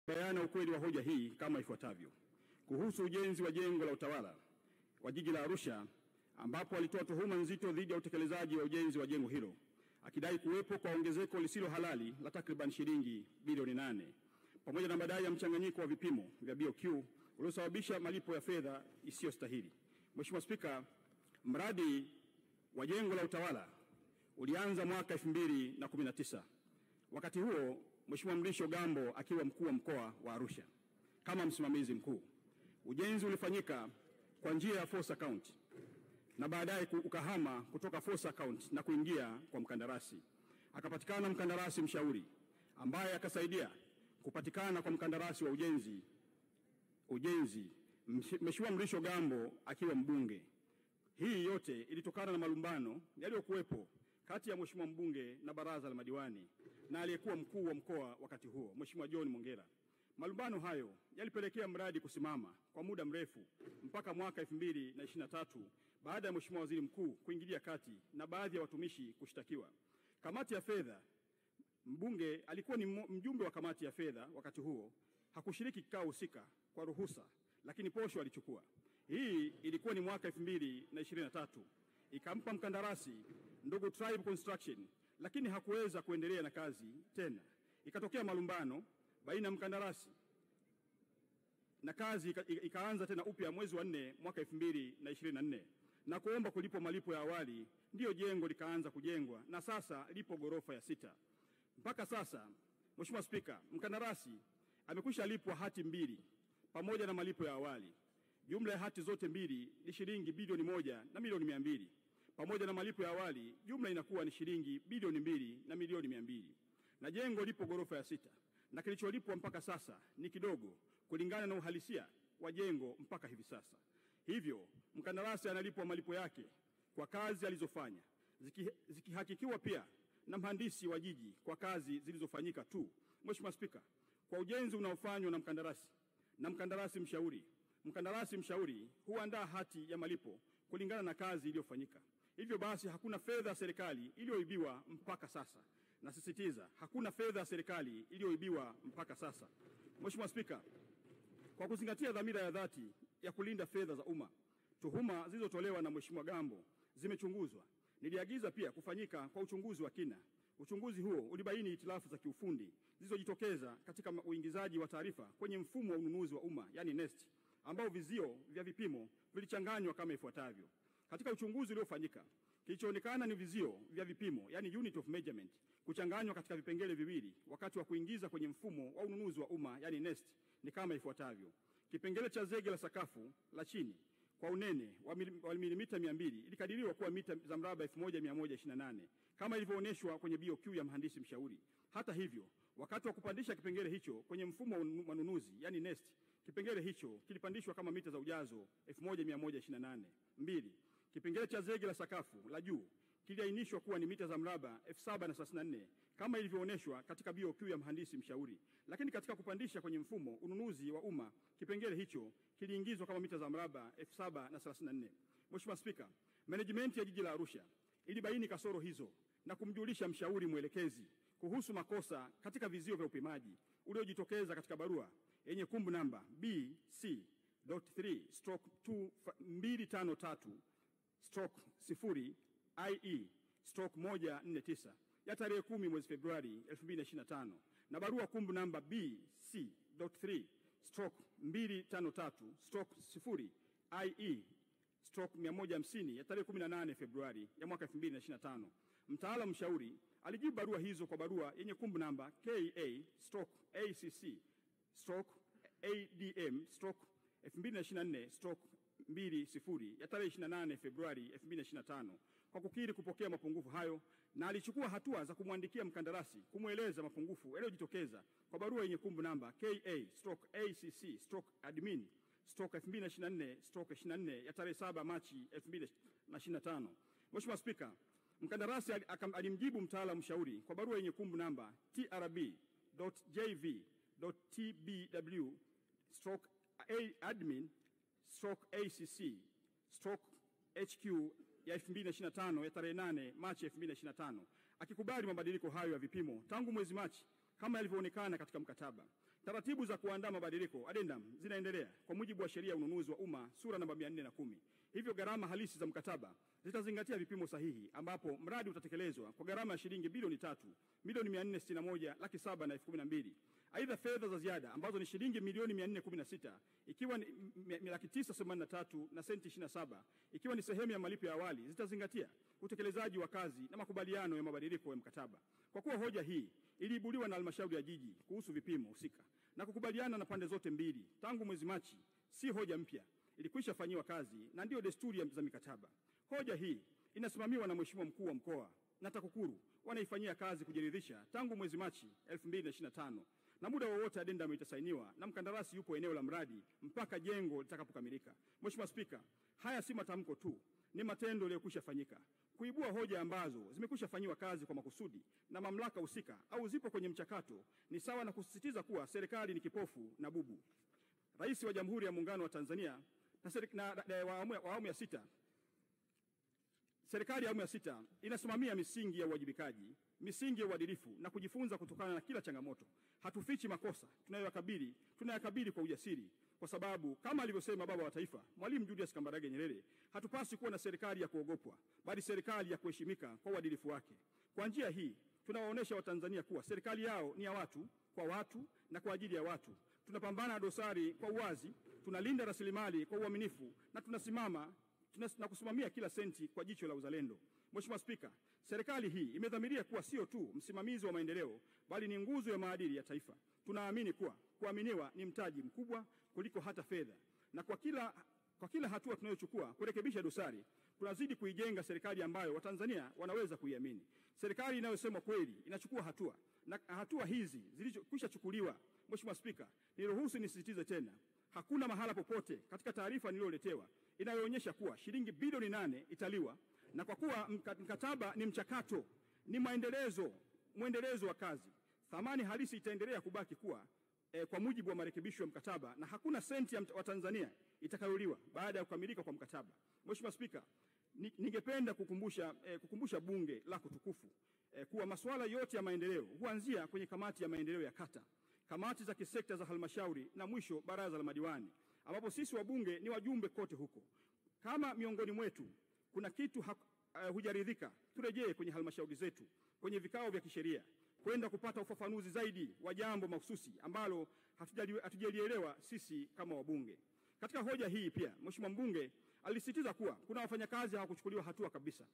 Bayana ukweli wa hoja hii kama ifuatavyo. Kuhusu ujenzi wa jengo la utawala wa jiji la Arusha, ambapo alitoa tuhuma nzito dhidi ya utekelezaji wa ujenzi wa jengo hilo, akidai kuwepo kwa ongezeko lisilo halali la takriban shilingi bilioni 8 pamoja na madai ya mchanganyiko wa vipimo vya BOQ uliosababisha malipo ya fedha isiyostahili. Mheshimiwa Spika, mradi wa jengo la utawala ulianza mwaka 2019. Wakati huo Mheshimiwa Mrisho Gambo akiwa mkuu wa mkoa wa Arusha kama msimamizi mkuu. Ujenzi ulifanyika kwa njia ya force account na baadaye ukahama kutoka force account na kuingia kwa mkandarasi. Akapatikana mkandarasi mshauri ambaye akasaidia kupatikana kwa mkandarasi wa ujenzi Mheshimiwa Mrisho Gambo akiwa mbunge. Hii yote ilitokana na malumbano yaliyokuwepo kati ya Mheshimiwa mbunge na baraza la madiwani na aliyekuwa mkuu wa mkoa wakati huo, Mheshimiwa John Mongera. Malumbano hayo yalipelekea mradi kusimama kwa muda mrefu mpaka mwaka 2023 baada ya Mheshimiwa Waziri Mkuu kuingilia kati na baadhi ya watumishi kushtakiwa. Kamati ya fedha, mbunge alikuwa ni mjumbe wa kamati ya fedha wakati huo, hakushiriki kikao husika kwa ruhusa, lakini posho alichukua. Hii ilikuwa ni mwaka 2023. Ikampa mkandarasi ndugu Tribe Construction, lakini hakuweza kuendelea na kazi tena. Ikatokea malumbano baina ya mkandarasi na kazi ikaanza tena upya mwezi wa 4 mwaka 2024 na kuomba kulipwa malipo ya awali. Ndiyo jengo likaanza kujengwa na sasa lipo ghorofa ya 6. Mpaka sasa, Mheshimiwa Spika, mkandarasi amekwisha lipwa hati 2 pamoja na malipo ya awali. Jumla ya hati zote 2 ni shilingi bilioni 1 na milioni 200. Pamoja na malipo ya awali, jumla inakuwa ni shilingi bilioni 2 na milioni 200. Na jengo lipo ghorofa ya 6 na kilicholipwa mpaka sasa ni kidogo kulingana na uhalisia wa jengo mpaka hivi sasa. Hivyo, mkandarasi analipwa malipo yake kwa kazi alizofanya, zikihakikiwa pia na mhandisi wa jiji kwa kazi zilizofanyika tu. Mheshimiwa Spika, kwa ujenzi unaofanywa na mkandarasi mshauri huandaa hati ya malipo kulingana na kazi iliyofanyika. Hivyo basi hakuna fedha ya serikali iliyoibiwa mpaka sasa. Nasisitiza, hakuna fedha ya serikali iliyoibiwa mpaka sasa. Mheshimiwa Spika, kwa kuzingatia dhamira ya dhati ya kulinda fedha za umma, tuhuma zilizotolewa na Mheshimiwa Gambo zimechunguzwa. Niliagiza pia kufanyika kwa uchunguzi wa kina. Uchunguzi huo ulibaini hitilafu za kiufundi zilizojitokeza katika uingizaji wa taarifa kwenye mfumo wa ununuzi wa umma, yani NeST, ambao vizio vya vipimo vilichanganywa kama ifuatavyo. Katika uchunguzi uliofanyika, kilichoonekana ni vizio vya vipimo, yani unit of measurement, kuchanganywa katika vipengele viwili wakati wa kuingiza kwenye mfumo wa ununuzi wa umma, yani NeST, ni kama ifuatavyo. Kipengele cha zege la sakafu la chini kwa unene wa milimita 200 ilikadiriwa kuwa mita za mraba 1128 kama ilivyoonyeshwa kwenye BOQ ya mhandisi mshauri. Hata hivyo, wakati wa kupandisha kipengele hicho kwenye mfumo wa manunuzi, yani NeST, kipengele hicho kilipandishwa kama mita za ujazo 1128. 2. Kipengele cha zege la sakafu la juu kiliainishwa kuwa ni mita za mraba 7034 kama ilivyoonyeshwa katika BOQ ya mhandisi mshauri. Lakini katika kupandisha kwenye mfumo ununuzi wa umma, kipengele hicho kiliingizwa kama mita za mraba 7034. Mheshimiwa Spika, management ya jiji la Arusha ilibaini kasoro hizo na kumjulisha mshauri mwelekezi kuhusu makosa katika vizio vya upimaji uliojitokeza katika barua yenye kumbu namba BC.3/253/0/IE/149 ya tarehe 10 mwezi Februari 2025 na barua kumbu namba BC.3/253/0/IE/150 ya tarehe 18 Februari ya mwaka 2025. Mtaalamu mshauri alijibu barua hizo kwa barua yenye kumbu namba KA/ACC/ADM/2024/20 ya tarehe 28 Februari 2025 kwa kukiri kupokea mapungufu hayo, na alichukua hatua za kumwandikia mkandarasi kumweleza mapungufu yaliyojitokeza kwa barua yenye kumbu namba KA/ACC/admin/2024/24 ya tarehe 7 Machi 2025. Mheshimiwa Spika, mkandarasi alimjibu mtaalamu mshauri kwa barua yenye kumbu namba TRB.JV.TBW/admin/ACC/HQ ya 2025 ya tarehe 8 Machi 2025, akikubali mabadiliko hayo ya vipimo tangu mwezi Machi kama yalivyoonekana katika mkataba. Taratibu za kuandaa mabadiliko addendum zinaendelea kwa mujibu wa sheria ya ununuzi wa umma sura namba 410. Hivyo gharama halisi za mkataba zitazingatia vipimo sahihi, ambapo mradi utatekelezwa kwa gharama ya shilingi bilioni 3,461,712,012. Aidha, fedha za ziada ambazo ni shilingi milioni 416 ikiwa ni 983 na senti 27 ikiwa ni sehemu ya malipo ya awali zitazingatia utekelezaji wa kazi na makubaliano ya mabadiliko ya mkataba. Kwa kuwa hoja hii iliibuliwa na halmashauri ya jiji kuhusu vipimo husika na kukubaliana na pande zote mbili tangu mwezi Machi, si hoja mpya, ilikwisha fanyiwa kazi na ndio desturi za mikataba. Hoja hii inasimamiwa na Mheshimiwa Mkuu wa Mkoa na TAKUKURU wanaifanyia kazi kujiridhisha tangu mwezi Machi 2025, na muda wowote addendum itasainiwa na mkandarasi yupo eneo la mradi mpaka jengo litakapokamilika. Mheshimiwa Spika, haya si matamko tu, ni matendo yaliyokwisha fanyika. Kuibua hoja ambazo zimekwisha fanyiwa kazi kwa makusudi na mamlaka husika au zipo kwenye mchakato ni sawa na kusisitiza kuwa serikali ni kipofu na bubu. Rais wa Jamhuri ya Muungano wa Tanzania serikali ya awamu ya sita inasimamia misingi ya uwajibikaji, misingi ya uadilifu na kujifunza kutokana na kila changamoto. Hatufichi makosa tunayakabili kwa ujasiri, kwa sababu kama alivyosema baba wa taifa Mwalimu Julius Kambarage Nyerere, hatupaswi kuwa na serikali ya kuogopwa, bali serikali ya kuheshimika kwa uadilifu wake. Kwa njia hii tunawaonesha Watanzania kuwa serikali yao ni ya watu, kwa watu na kwa ajili ya watu. Tunapambana na dosari kwa uwazi, tunalinda rasilimali kwa uaminifu na tunasimama na kusimamia kila senti kwa jicho la uzalendo. Mheshimiwa Spika, serikali hii imedhamiria kuwa sio tu msimamizi wa maendeleo, bali ni nguzo ya maadili ya taifa. Tunaamini kuwa kuaminiwa ni mtaji mkubwa kuliko hata fedha, na kwa kila hatua tunayochukua kurekebisha dosari, tunazidi kuijenga serikali ambayo Watanzania wanaweza kuiamini. Serikali inayosema kweli inachukua hatua, na hatua hizi zilizokwisha chukuliwa. Mheshimiwa Spika, niruhusu nisisitize tena, hakuna mahala popote katika taarifa niliyoletewa inayoonyesha kuwa shilingi bilioni 8 italiwa, na kwa kuwa mkataba ni mchakato, ni mwendelezo wa kazi, thamani halisi itaendelea kubaki kuwa kwa mujibu wa marekebisho ya mkataba, na hakuna senti ya Watanzania itakayoliwa baada ya kukamilika kwa mkataba. Mheshimiwa Spika, ningependa kukumbusha bunge lako tukufu kuwa masuala yote ya maendeleo huanzia kwenye kamati ya maendeleo ya kata, kamati za kisekta za halmashauri na mwisho baraza la madiwani, ambapo sisi wabunge ni wajumbe kote huko. Kama miongoni mwetu kuna kitu hujaridhika, turejee kwenye halmashauri zetu kwenye vikao vya kisheria kwenda kupata ufafanuzi zaidi wa jambo mahususi ambalo hatujalielewa sisi kama wabunge. Katika hoja hii pia Mheshimiwa mbunge alisisitiza kuwa kuna wafanyakazi hawakuchukuliwa hatua kabisa.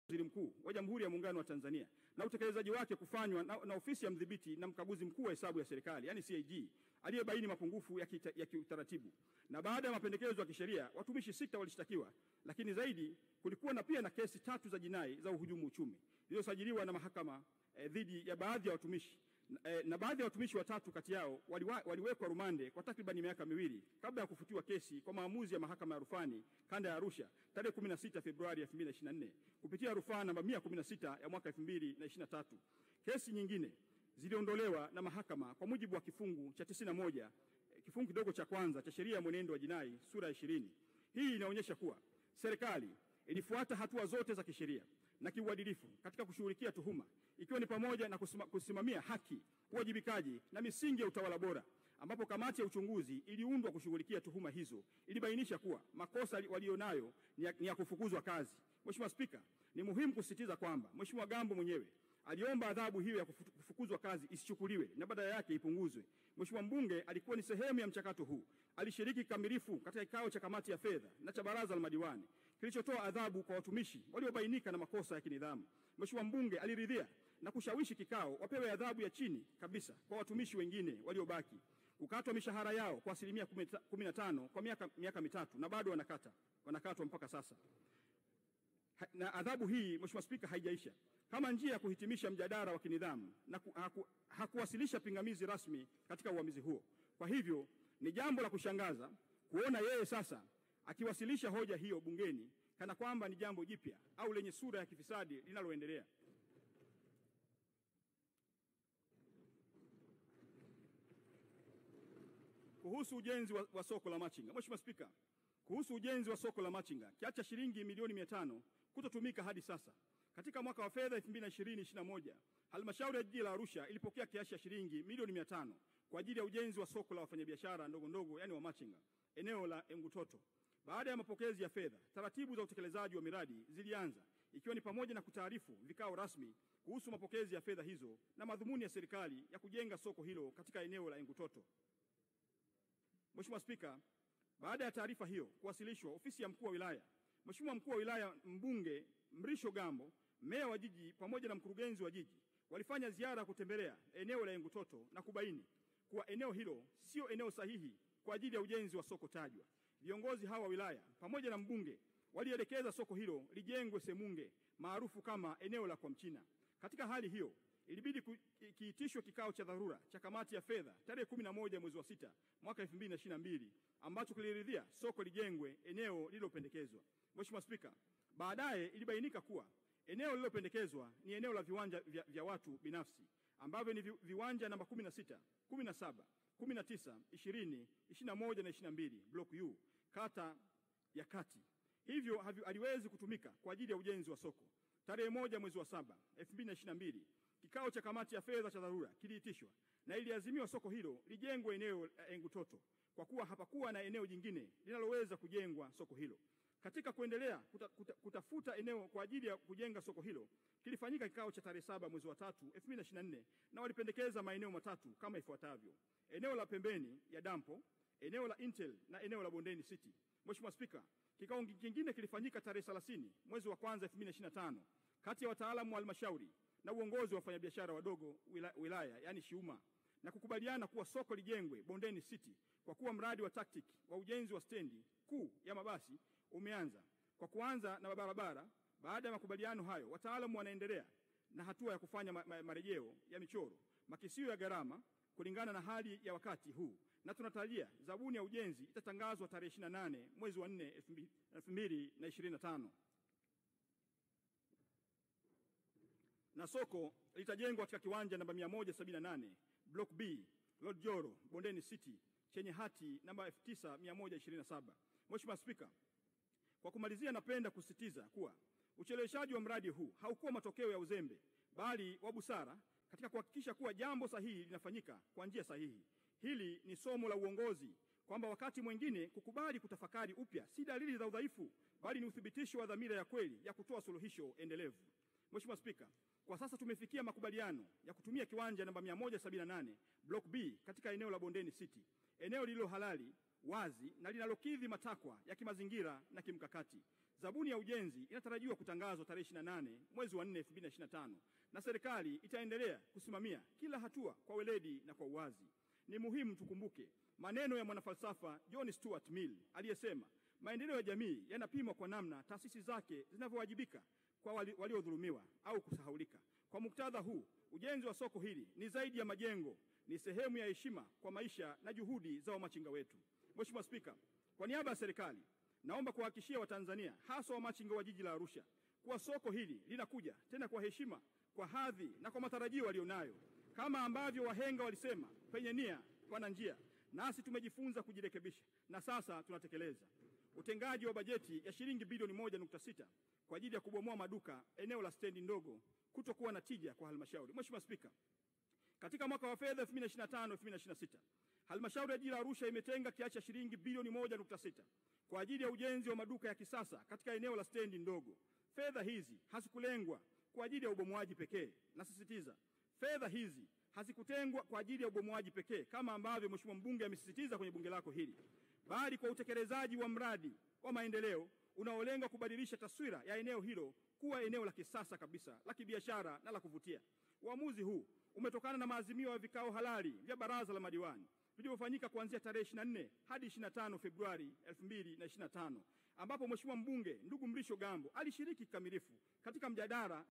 Waziri Mkuu wa Jamhuri ya Muungano wa Tanzania na utekelezaji wake kufanywa na ofisi ya mdhibiti na mkaguzi mkuu wa hesabu ya serikali, yani CAG, aliyebaini mapungufu ya kiutaratibu. Na baada ya mapendekezo ya kisheria, watumishi 6 walishtakiwa, lakini zaidi kulikuwa pia na kesi 3 za jinai za uhujumu uchumi zilizosajiliwa na mahakama dhidi ya baadhi ya watumishi, na baadhi ya watumishi 3 kati yao waliwekwa rumande kwa takriban miaka 2 kabla ya kufutiwa kesi kwa maamuzi ya mahakama ya rufani kanda ya Arusha tarehe 16 Februari 2024 kupitia rufaa namba 116 ya mwaka 2023. Kesi nyingine ziliondolewa na mahakama kwa mujibu wa kifungu cha 91 kifungu kidogo cha kwanza cha sheria ya mwenendo wa jinai sura ya 20. Hii inaonyesha kuwa serikali ilifuata hatua zote za kisheria na kiuadilifu katika kushughulikia tuhuma, ikiwa ni pamoja na kusimamia haki, uwajibikaji na misingi ya utawala bora, ambapo kamati ya uchunguzi iliundwa kushughulikia tuhuma hizo ilibainisha kuwa makosa walionayo ni ya kufukuzwa kazi. Mheshimiwa Spika, ni muhimu kusisitiza kwamba Mheshimiwa Gambo mwenyewe aliomba adhabu hiyo ya kufukuzwa kazi isichukuliwe na badala yake ipunguzwe. Mheshimiwa mbunge alikuwa ni sehemu ya mchakato huu, alishiriki kikamilifu katika kikao cha kamati ya fedha na cha baraza la madiwani kilichotoa adhabu kwa watumishi waliobainika na makosa ya kinidhamu. Mheshimiwa mbunge aliridhia na kushawishi kikao wapewe adhabu ya chini kabisa kwa watumishi wengine waliobaki, kukatwa mishahara yao kwa 15% kwa miaka 3 na bado wanakatwa mpaka sasa. Na adhabu hii Mheshimiwa Spika haijaisha. Kama njia ya kuhitimisha mjadala wa kinidhamu na hakuwasilisha pingamizi rasmi katika uamuzi huo. Kwa hivyo ni jambo la kushangaza kuona yeye sasa akiwasilisha hoja hiyo bungeni kana kwamba ni jambo jipya au lenye sura ya kifisadi linaloendelea. Kuhusu ujenzi wa soko la machinga. Mheshimiwa Spika, kuhusu ujenzi wa soko la machinga, kiacha shilingi milioni 500 kutotumika hadi sasa. Katika mwaka wa fedha 2020-2021, Halmashauri ya Jiji la Arusha ilipokea kiasi cha shilingi milioni 500 kwa ajili ya ujenzi wa soko la wafanyabiashara ndogo ndogo, yani wamachinga, eneo la Engutoto. Baada ya mapokezi ya fedha, taratibu za utekelezaji wa miradi zilianza, ikiwa ni pamoja na kutaarifu vikao rasmi kuhusu mapokezi ya fedha hizo na madhumuni ya serikali ya kujenga soko hilo katika eneo la Engutoto. Mheshimiwa Spika, baada ya taarifa hiyo kuwasilishwa ofisi ya mkuu wa wilaya, Mheshimiwa mkuu wa wilaya mbunge Mrisho Gambo, meya wa jiji pamoja na mkurugenzi wa jiji walifanya ziara kutembelea eneo la Engutoto na kubaini kuwa eneo hilo sio eneo sahihi kwa ajili ya ujenzi wa soko tajwa. Viongozi hawa wa wilaya pamoja na mbunge walielekeza soko hilo lijengwe Semunge, maarufu kama eneo la kwa Mchina. Katika hali hiyo, ilibidi kiitishwe kikao cha dharura cha kamati ya fedha tarehe 11 mwezi wa 6 mwaka 2022 ambacho kiliridhia soko lijengwe eneo lililopendekezwa. Mheshimiwa Spika, baadaye ilibainika kuwa eneo lililopendekezwa ni eneo la viwanja vya watu binafsi ambavyo ni viwanja namba 16, 17, 19, 20, 21 na 22 block U, kata ya Kati. Hivyo haliwezi kutumika kwa ajili ya ujenzi wa soko. Tarehe 1 mwezi wa 7 2022 kikao cha kamati ya fedha cha dharura kiliitishwa na iliazimiwa soko hilo lijengwe eneo Engutoto kwa kuwa hapakuwa na eneo jingine linaloweza kujengwa soko hilo. Katika kuendelea kutafuta eneo kwa ajili ya kujenga soko hilo, kilifanyika kikao cha tarehe 7 mwezi wa 3 2024 na walipendekeza maeneo matatu kama ifuatavyo: eneo la pembeni ya dampo, eneo la Intel na eneo la Bondeni City. Mheshimiwa Spika, kikao kingine kilifanyika tarehe 30 mwezi wa 1 2025 kati ya wataalamu wa halmashauri na uongozi wa wafanyabiashara wadogo wilaya, yani Shiuma, na kukubaliana kuwa soko lijengwe Bondeni City kwa kuwa mradi wa tactic wa ujenzi wa stendi kuu ya mabasi umeanza kwa kuanza na barabara. Baada ya makubaliano hayo, wataalamu wanaendelea na hatua ya kufanya marejeo ya michoro, makisio ya gharama kulingana na hali ya wakati huu, na tunatarajia zabuni ya ujenzi itatangazwa tarehe 28 mwezi wa 4 2025. Na soko litajengwa katika kiwanja namba 178 block B Lord Joro Bondeni City chenye hati namba 9127. Mheshimiwa Spika, kwa kumalizia, napenda kusisitiza kuwa ucheleweshaji wa mradi huu haukuwa matokeo ya uzembe bali wa busara katika kuhakikisha kuwa jambo sahihi linafanyika kwa njia sahihi. Hili ni somo la uongozi kwamba wakati mwingine kukubali kutafakari upya si dalili za udhaifu bali ni uthibitisho wa dhamira ya kweli ya kutoa suluhisho endelevu. Mheshimiwa Spika, kwa sasa tumefikia makubaliano ya kutumia kiwanja namba 178 block B katika eneo la Bondeni City, eneo lililo halali, wazi na linalokidhi matakwa ya kimazingira na kimkakati. Zabuni ya ujenzi inatarajiwa kutangazwa tarehe 28 mwezi wa 4 2025 na serikali itaendelea kusimamia kila hatua kwa weledi na kwa uwazi. Ni muhimu tukumbuke maneno ya mwanafalsafa John Stuart Mill aliyesema, maendeleo ya jamii yanapimwa kwa namna taasisi zake zinavyowajibika kwa waliodhulumiwa au kusahaulika. Kwa muktadha huu, ujenzi wa soko hili ni zaidi ya majengo, ni sehemu ya heshima kwa maisha na juhudi za wamachinga wetu. Mheshimiwa Spika, kwa niaba ya serikali naomba kuhakikishia Watanzania hasa wamachinga wa jiji la Arusha kuwa soko hili linakuja tena kwa heshima, kwa hadhi na kwa matarajio walionayo. Kama ambavyo wahenga walisema, penye nia pana njia, nasi tumejifunza kujirekebisha na sasa tunatekeleza. Utengaji wa bajeti ya shilingi bilioni 1.6 kwa ajili ya kubomoa maduka eneo la stendi ndogo kutokuwa na tija kwa halmashauri. Mheshimiwa Spika, katika mwaka wa fedha 2025-2026 halmashauri ya jiji la Arusha imetenga kiasi cha shilingi bilioni 1.6 kwa ajili ya ujenzi wa maduka ya kisasa katika eneo la stendi ndogo. Fedha hizi hazikulengwa kwa ajili ya ubomoaji pekee. Nasisitiza, fedha hizi hazikutengwa kwa ajili ya ubomoaji pekee kama ambavyo Mheshimiwa mbunge amesisitiza kwenye bunge lako hili, bali kwa utekelezaji wa mradi wa maendeleo unaolenga kubadilisha taswira ya eneo hilo kuwa eneo la kisasa kabisa la kibiashara na la kuvutia. Uamuzi huu umetokana na maazimio ya vikao halali vya baraza la madiwani vilivyofanyika kuanzia tarehe 24 hadi 25 Februari 2025, ambapo Mheshimiwa mbunge ndugu Mrisho Gambo alishiriki kikamilifu katika mjadala